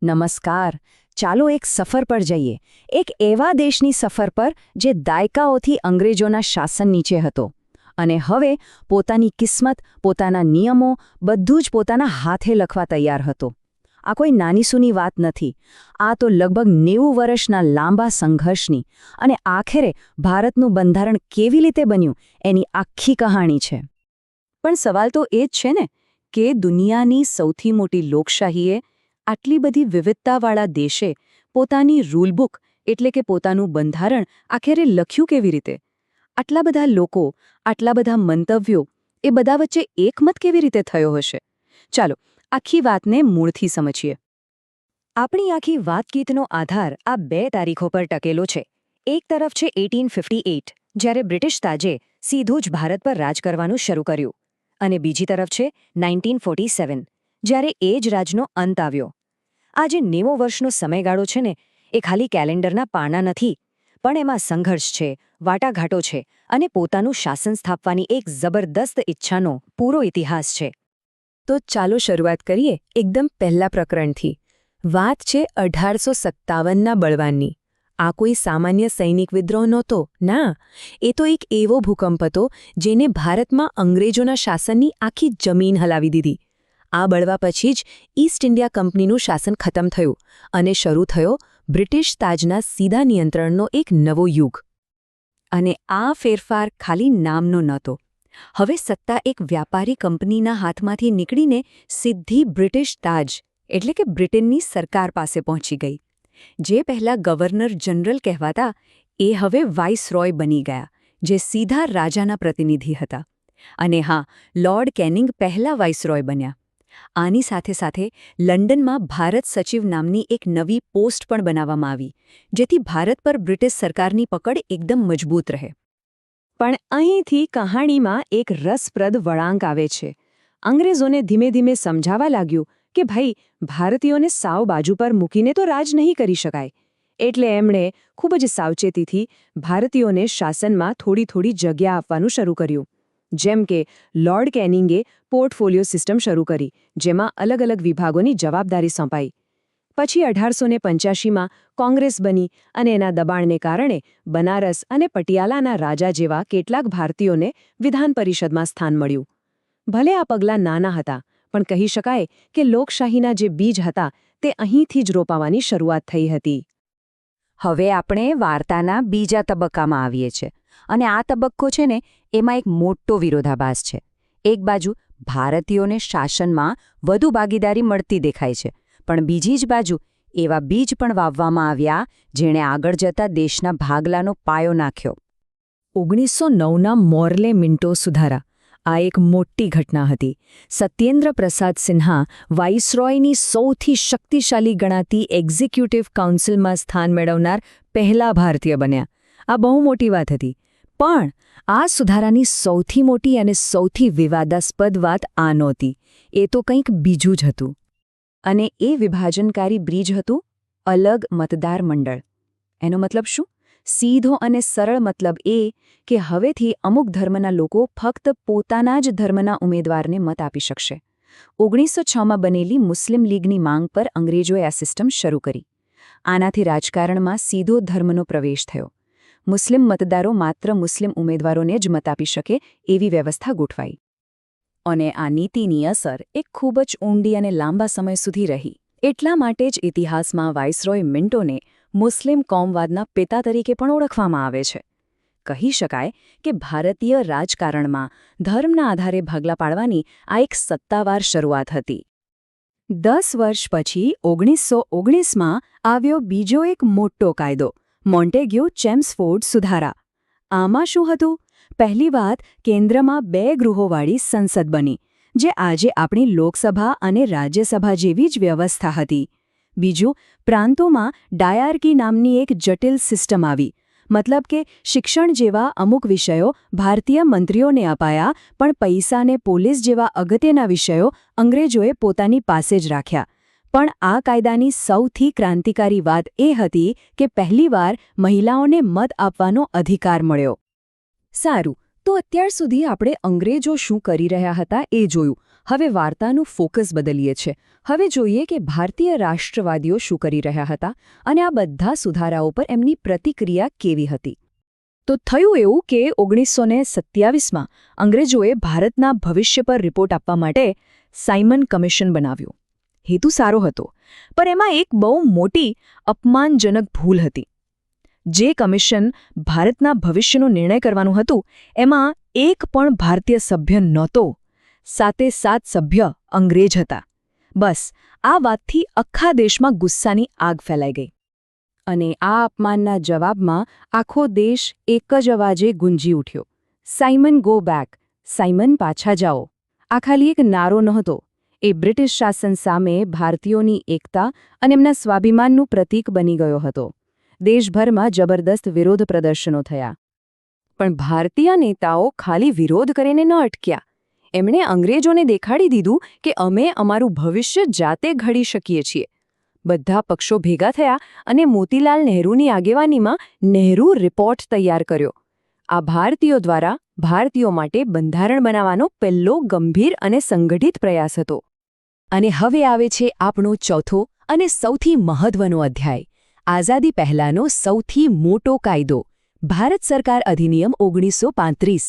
નમસ્કાર. ચાલો એક સફર પર જઈએ. એક એવા દેશની સફર પર જે દાયકાઓથી અંગ્રેજોના શાસન નીચે હતો અને હવે પોતાની કિસ્મત, પોતાના નિયમો બધું જ પોતાના હાથે લખવા તૈયાર હતો. આ કોઈ નાનીસૂની વાત નથી. આ તો લગભગ 90 વર્ષના લાંબા સંઘર્ષની અને આખરે ભારતનું બંધારણ કેવી રીતે બન્યું એની આખી કહાણી છે. પણ સવાલ તો એ જ છે ને કે દુનિયાની સૌથી મોટી લોકશાહીએ આટલી બધી વિવિધતાવાળા દેશે પોતાની રૂલબુક એટલે કે પોતાનું બંધારણ આખરે લખ્યું કેવી રીતે? આટલા બધા લોકો, આટલા બધા મંતવ્યો, એ બધા વચ્ચે એકમત કેવી રીતે થયો હશે? ચાલો આખી વાતને મૂળથી સમજીએ. આપણી આખી વાતચીતનો આધાર આ 2 તારીખો પર ટકેલો છે. એક તરફ છે 1858, જ્યારે બ્રિટિશ તાજે સીધું જ ભારત પર રાજ કરવાનું શરૂ કર્યું, અને બીજી તરફ છે 1947, જ્યારે એ જ રાજનો અંત આવ્યો. આ જે 90 વર્ષનો સમયગાળો છે ને, એ ખાલી કેલેન્ડરના પાના નથી, પણ એમાં સંઘર્ષ છે, વાટાઘાટો છે અને પોતાનું શાસન સ્થાપવાની એક જબરદસ્ત ઈચ્છાનો પૂરો ઇતિહાસ છે. તો ચાલો શરૂઆત કરીએ એકદમ પહેલા પ્રકરણથી. વાત છે 1857ના બળવાનની. આ કોઈ સામાન્ય સૈનિક વિદ્રોહ નહોતો, ના. એ તો એક એવો ભૂકંપ હતો જેને ભારતમાં અંગ્રેજોના શાસનની આખી જમીન હલાવી દીધી. આ બળવા પછી જ ઈસ્ટ ઇન્ડિયા કંપનીનું શાસન ખતમ થયું અને શરૂ થયો બ્રિટિશ તાજના સીધા નિયંત્રણનો એક નવો યુગ. અને આ ફેરફાર ખાલી નામનો નહોતો. હવે સત્તા એક વ્યાપારી કંપનીના હાથમાંથી નીકળીને સીધી બ્રિટિશ તાજ એટલે કે બ્રિટનની સરકાર પાસે પહોંચી ગઈ. જે પહેલાં ગવર્નર જનરલ કહેવાતા, એ હવે વાઇસરોય બની ગયા, જે સીધા રાજાના પ્રતિનિધિ હતા. અને હા, લોર્ડ કેનિંગ પહેલા વાઇસરોય બન્યા. આની સાથે સાથે લંડનમાં ભારત સચિવ નામની એક નવી પોસ્ટ પણ બનાવવામાં આવી, જેથી ભારત પર બ્રિટિશ સરકારની પકડ એકદમ મજબૂત રહે. પણ અહીંથી કહાણીમાં એક રસપ્રદ વળાંક આવે છે. અંગ્રેજોને ધીમે ધીમે સમજાવા લાગ્યું કે ભાઈ, ભારતીયોને સાવ બાજુ પર મૂકીને તો રાજ નહીં કરી શકાય. એટલે એમણે ખૂબ જ સાવચેતીથી ભારતીયોને શાસનમાં થોડી થોડી જગ્યા આપવાનું શરૂ કર્યું. જેમ કે લોર્ડ કેનિંગે પોર્ટફોલિયો સિસ્ટમ શરૂ કરી, જેમાં અલગ અલગ વિભાગોની જવાબદારી સોંપાઈ. પછી 1885માં કોંગ્રેસ બની અને એના દબાણને કારણે બનારસ અને પટિયાલાના રાજા જેવા કેટલાક ભારતીયોને વિધાન પરિષદમાં સ્થાન મળ્યું. ભલે આ પગલાં નાના હતા, પણ કહી શકાય કે લોકશાહીના જે બીજ હતા તે અહીંથી જ રોપાવાની શરૂઆત થઈ હતી. હવે આપણે વાર્તાના બીજા તબક્કામાં આવીએ છીએ. અને આ તબક્કો છે ને, એમાં એક મોટો વિરોધાભાસ છે. એક બાજુ ભારતીયોને શાસનમાં વધુ ભાગીદારી મળતી દેખાય છે, પણ બીજી જ બાજુ એવા બીજ પણ વાવવામાં આવ્યા જેણે આગળ જતા દેશના ભાગલાનો પાયો નાખ્યો. 1909ના મોર્લે મિન્ટો સુધારા આ એક મોટી ઘટના હતી. સત્યેન્દ્ર પ્રસાદ સિન્હા વાઇસરોયની સૌથી શક્તિશાળી ગણાતી એક્ઝિક્યુટિવ કાઉન્સિલમાં સ્થાન મેળવનાર પહેલા ભારતીય બન્યા. આ બહુ મોટી વાત હતી. પણ આ સુધારાની સૌથી મોટી અને સૌથી વિવાદાસ્પદ વાત આ નહોતી. એ તો કંઈક બીજું જ હતું. અને એ વિભાજનકારી બ્રિજ હતું અલગ મતદાર મંડળ. એનો મતલબ શું? સીધો અને સરળ મતલબ એ કે હવેથી અમુક ધર્મના લોકો ફક્ત પોતાના જ ધર્મના ઉમેદવારને મત આપી શકશે. 1906માં બનેલી મુસ્લિમ લીગની માંગ પર અંગ્રેજોએ આ સિસ્ટમ શરૂ કરી. આનાથી રાજકારણમાં સીધો ધર્મનો પ્રવેશ થયો. મુસ્લિમ મતદારો માત્ર મુસ્લિમ ઉમેદવારોને જ મત આપી શકે એવી વ્યવસ્થા ગોઠવાઈ. અને આ નીતિની અસર એક ખૂબ જ ઊંડી અને લાંબા સમય સુધી રહી. એટલા માટે જ ઇતિહાસમાં વાઇસરોય મિન્ટોને મુસ્લિમ કોમવાદના પિતા તરીકે પણ ઓળખવામાં આવે છે. કહી શકાય કે ભારતીય રાજકારણમાં ધર્મના આધારે ભાગલા પાડવાની આ એક સત્તાવાર શરૂઆત હતી. 10 વર્ષ પછી 1919માં આવ્યો બીજો એક મોટો કાયદો, મોન્ટેગ્યુ ચેમ્સફોર્ડ સુધારા. આમાં શું હતું? પહેલી વાત, કેન્દ્રમાં 2 ગૃહોવાળી સંસદ બની, જે આજે આપણી લોકસભા અને રાજ્યસભા જેવી જ વ્યવસ્થા હતી. બીજું, પ્રાંતોમાં ડાયાર્કી નામની એક જટિલ સિસ્ટમ આવી. મતલબ કે શિક્ષણ જેવા અમુક વિષયો ભારતીય મંત્રીઓને અપાયા, પણ પૈસા અને પોલીસ જેવા અગત્યના વિષયો અંગ્રેજોએ પોતાની પાસે જ રાખ્યા. પણ આ કાયદાની સૌથી ક્રાંતિકારી વાત એ હતી કે પહેલીવાર મહિલાઓને મત આપવાનો અધિકાર મળ્યો. સારું, તો અત્યાર સુધી આપણે અંગ્રેજો શું કરી રહ્યા હતા એ જોયું. હવે વાર્તાનું ફોકસ બદલીએ છે. હવે જોઈએ કે ભારતીય રાષ્ટ્રવાદીઓ શું કરી રહ્યા હતા અને આ બધા સુધારાઓ પર એમની પ્રતિક્રિયા કેવી હતી. તો થયું એવું કે 1927માં અંગ્રેજોએ ભારતના ભવિષ્ય પર રિપોર્ટ આપવા માટે સાયમન કમિશન બનાવ્યું. હેતુ સારો હતો, પણ એમાં એક બહુ મોટી અપમાનજનક ભૂલ હતી. જે કમિશન ભારતના ભવિષ્યનો નિર્ણય કરવાનું હતું એમાં એક પણ ભારતીય સભ્ય નહોતો. 7 સભ્ય અંગ્રેજ હતા. બસ આ વાતથી આખા દેશમાં ગુસ્સાની આગ ફેલાઈ ગઈ. અને આ અપમાનના જવાબમાં આખો દેશ એક જ અવાજે ગુંજી ઉઠ્યો, સાયમન ગો બેક, સાયમન પાછા જાઓ. આ ખાલી એક નારો નહોતો, એ બ્રિટિશ શાસન સામે ભારતીયોની એકતા અને એમના સ્વાભિમાનનું પ્રતીક બની ગયો હતો. દેશભરમાં જબરદસ્ત વિરોધ પ્રદર્શનો થયા. પણ ભારતીય નેતાઓ ખાલી વિરોધ કરીને ન અટક્યા. એમણે અંગ્રેજોને દેખાડી દીધું કે અમે અમારું ભવિષ્ય જાતે ઘડી શકીએ છીએ. બધા પક્ષો ભેગા થયા અને મોતીલાલ નહેરુની આગેવાનીમાં નહેરુ રિપોર્ટ તૈયાર કર્યો. આ ભારતીયો દ્વારા ભારતીયો માટે બંધારણ બનાવવાનો પહેલો ગંભીર અને સંગઠિત પ્રયાસ હતો. અને હવે આવે છે આપણો ચોથો અને સૌથી મહત્વનો અધ્યાય, આઝાદી પહેલાંનો સૌથી મોટો કાયદો, ભારત સરકાર અધિનિયમ 1935.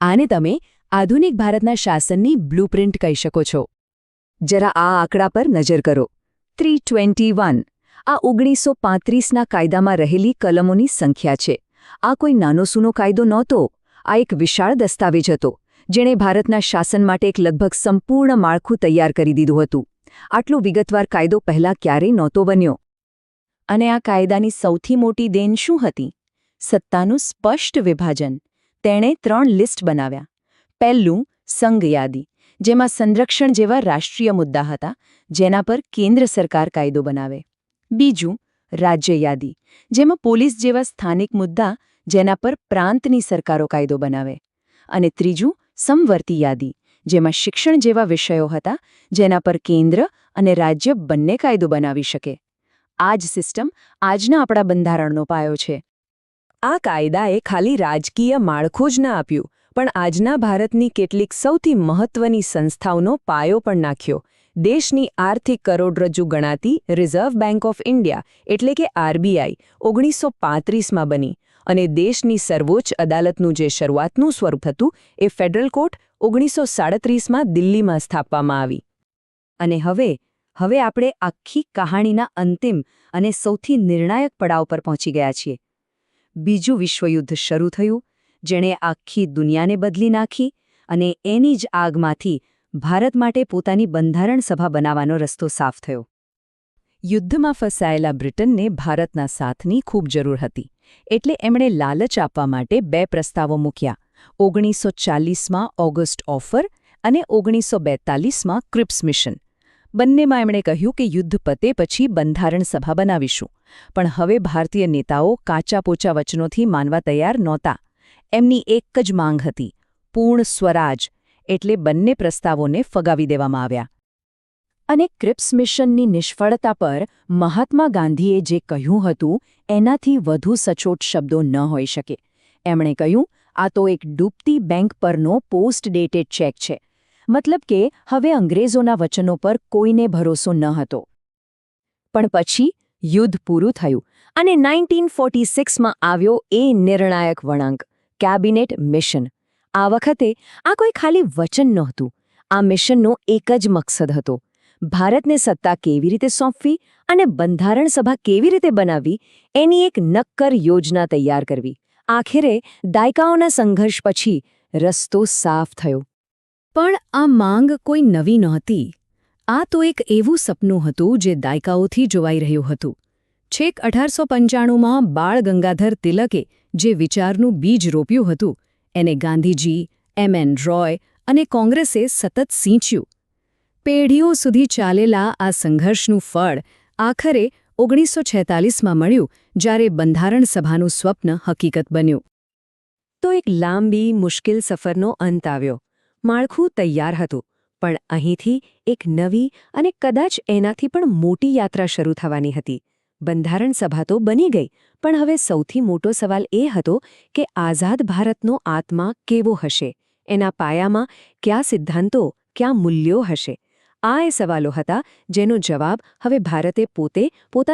આને તમે આધુનિક ભારતના શાસનની બ્લુપ્રિન્ટ કહી શકો છો. જરા આ આંકડા પર નજર કરો. 321. આ 1935ના કાયદામાં રહેલી કલમોની સંખ્યા છે. આ કોઈ નાનો સૂનો કાયદો નહોતો. આ એક વિશાળ દસ્તાવેજ હતો, જેણે ભારતના શાસન માટે એક લગભગ સંપૂર્ણ માળખું તૈયાર કરી દીધું હતું. આટલો વિગતવાર કાયદો પહેલાં ક્યારેય નહોતો બન્યો. અને આ કાયદાની સૌથી મોટી દેન શું હતી? સત્તાનું સ્પષ્ટ વિભાજન. તેણે 3 લિસ્ટ બનાવ્યા. પહેલું, સંઘ યાદી, જેમાં સંરક્ષણ જેવા રાષ્ટ્રીય મુદ્દા હતા, જેના પર કેન્દ્ર સરકાર કાયદો બનાવે. બીજું, રાજ્ય યાદી, જેમાં પોલીસ જેવા સ્થાનિક મુદ્દા, જેના પર પ્રાંતની સરકારો કાયદો બનાવે. અને ત્રીજું, સમવર્તી યાદી, જેમાં શિક્ષણ જેવા વિષયો હતા, જેના પર કેન્દ્ર અને રાજ્ય બંને કાયદો બનાવી શકે. આ જ સિસ્ટમ આજના આપણા બંધારણનો પાયો છે. આ કાયદાએ ખાલી રાજકીય માળખું જ ન આપ્યું, પણ આજના ભારતની કેટલીક સૌથી મહત્વની સંસ્થાઓનો પાયો પણ નાખ્યો. દેશની આર્થિક કરોડરજ્જુ ગણાતી રિઝર્વ બેંક ઓફ ઇન્ડિયા એટલે કે આરબીઆઈ 1935માં બની, અને દેશની સર્વોચ્ચ અદાલતનું જે શરૂઆતનું સ્વરૂપ હતું એ ફેડરલ કોર્ટ 1937માં દિલ્હીમાં સ્થાપવામાં આવી. અને હવે આપણે આખી કહાણીના અંતિમ અને સૌથી નિર્ણાયક પડાવ પર પહોંચી ગયા છીએ. બીજું વિશ્વયુદ્ધ શરૂ થયું, જેણે આખી દુનિયાને બદલી નાખી, અને એની જ આગમાંથી ભારત માટે પોતાની બંધારણ સભા બનાવવાનો રસ્તો સાફ થયો. યુદ્ધમાં ફસાયેલા બ્રિટનને ભારતના સાથની ખૂબ જરૂર હતી, એટલે એમણે લાલચ આપવા માટે 2 પ્રસ્તાવો મૂક્યા. 1940માં ઓગસ્ટ ઓફર અને 1942માં ક્રિપ્સ મિશન. બંનેમાં એમણે કહ્યું કે યુદ્ધ પતે પછી બંધારણ સભા બનાવીશું. પણ હવે ભારતીય નેતાઓ કાચા પોચા વચનોથી માનવા તૈયાર નહોતા. એમની એક જ માંગ હતી, પૂર્ણ સ્વરાજ, એટલે બંને પ્રસ્તાવોને ફગાવી દેવામાં આવ્યા. અને ક્રિપ્સ મિશનની નિષ્ફળતા પર મહાત્મા ગાંધીએ જે કહ્યું હતું એનાથી વધુ સચોટ શબ્દો ન હોઈ શકે. એમણે કહ્યું, આ તો એક ડૂબતી બેંક પરનો પોસ્ટ ડેટેડ ચેક છે. મતલબ કે હવે અંગ્રેજોના વચનો પર કોઈને ભરોસો ન હતો. પણ પછી યુદ્ધ પૂરું થયું અને 1946માં આવ્યો એ નિર્ણાયક વળાંક, કેબિનેટ મિશન. આ વખતે આ કોઈ ખાલી વચન નહોતું. આ મિશનનો એક જ મકસદ હતો, ભારતને સત્તા કેવી રીતે સોંપવી અને બંધારણ સભા કેવી રીતે બનાવવી એની એક નક્કર યોજના તૈયાર કરવી. આખરે દાયકાઓના સંઘર્ષ પછી રસ્તો સાફ થયો. પણ આ માંગ કોઈ નવી નહોતી. આ તો એક એવું સપનું હતું જે દાયકાઓથી જોવાઈ રહ્યું હતું. છેક 1895માં બાળ ગંગાધર તિલકે જે વિચારનું બીજ રોપ્યું હતું, એને ગાંધીજી, એમ.એન. રોય અને કોંગ્રેસે સતત સિંચ્યું. પેઢીઓ સુધી ચાલેલા આ સંઘર્ષનું ફળ આખરે 1946માં મળ્યું, જ્યારે બંધારણ સભાનું સ્વપ્ન હકીકત બન્યું. તો એક લાંબી, મુશ્કેલ સફરનો અંત આવ્યો. માળખું તૈયાર હતું, પણ અહીંથી એક નવી અને કદાચ એનાથી પણ મોટી યાત્રા શરૂ થવાની હતી. બંધારણ સભા તો બની ગઈ, પણ હવે સૌથી મોટો સવાલ એ હતો કે આઝાદ ભારતનો આત્મા કેવો હશે, એના પાયામાં કયા સિદ્ધાંતો, કયા મૂલ્યો હશે. આ એ સવાલો હતા જેનો જવાબ હવે ભારતે પોતે પોતાના